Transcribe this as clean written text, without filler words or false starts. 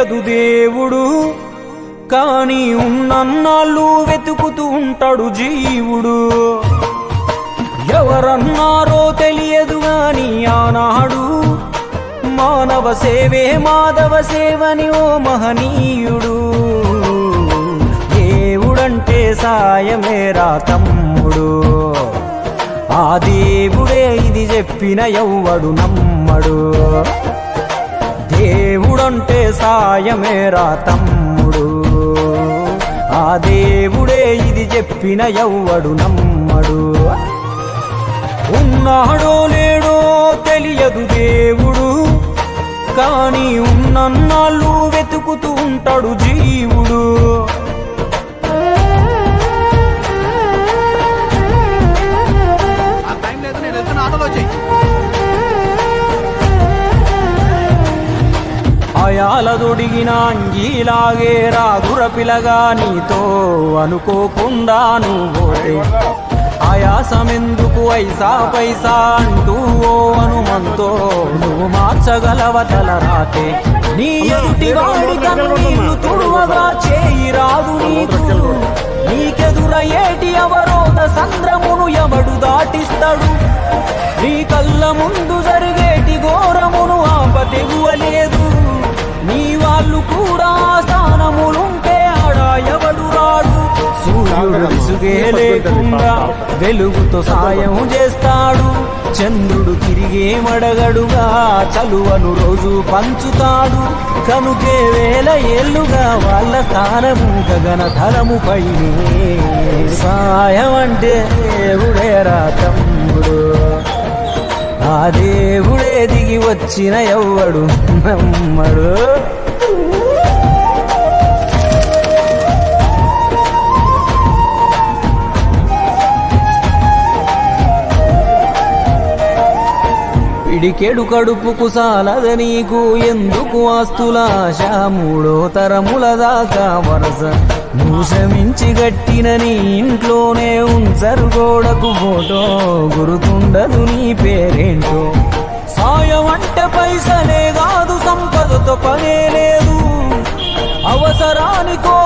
తెలియదు దేవుడు, కాని ఉన్నన్నాళ్ళు వెతుకుతూ ఉంటాడు జీవుడు. ఎవరన్నారో తెలియదు గాని ఆనాడు మానవ సేవే మాధవ సేవని ఓ మహనీయుడు. దేవుడంటే సాయమేరా తమ్ముడు, ఆ దేవుడే ఇది చెప్పిన ఎవ్వడు నమ్మడు. దేవుడంటే సాయమేరా తమ్ముడు, ఆ దేవుడే ఇది చెప్పిన ఎవ్వడు నమ్మడు. ఉన్నాడో లేడో తెలియదు దేవుడు, కాని ఉన్నన్నాళ్ళు వెతుకుతూ ఉంటాడు జీవుడు. అయాలదొడిగిన అంగీలాగే రాదుర పిలగా నీతో అనుకోకుండా నువ్వోటే. ఆయాసమెందుకు ఐసా పైసా అంటూ ఓ అనుమంతో నువ్వు మార్చగలవ తలరాతే. నీ ఎదుటి వాడి కన్నీళ్లు తుడువగా చేయి రాదు నీకు. నీకెదురయ్యేటి అవరోధ సంద్రమును ఎవడు దాటిస్తాడు. నీ కళ్ళ ముందు జరిగేటి ఘోరమును ఆపతెగువలేదు. నీ వాళ్ళు కూడా స్థానములుంటే ఆడా ఎవడు రాడు. సూర్యుడు విసుగే లేకుండా వెలుగుతో సాయం చేస్తాడు. చంద్రుడు తిరిగే మడగడుగా చలువను రోజు పంచుతాడు. కనుకే వేల ఏళ్లుగా వాళ్ళ స్థానము గగన ధరముపైనే. సాయం అంటే దేవుడేరా తమ్ముడు, ఆ దేవుడే దిగి వచ్చిన ఎవ్వడు నమ్మడు. పిడికెడు కడుపుకు సాలద నీకు ఎందుకు ఆస్తులాశ. మూడో తరముల దాకా వరస నువ్వు శ్రమించి గట్టిన నీ ఇంట్లోనే ఉంచరు గోడకు ఫోటో. గుర్తుండదు నీ పేరేంటో. సాయం అంటే పైసలే కాదు, సంపదతో పనే లేదు. అవసరానికో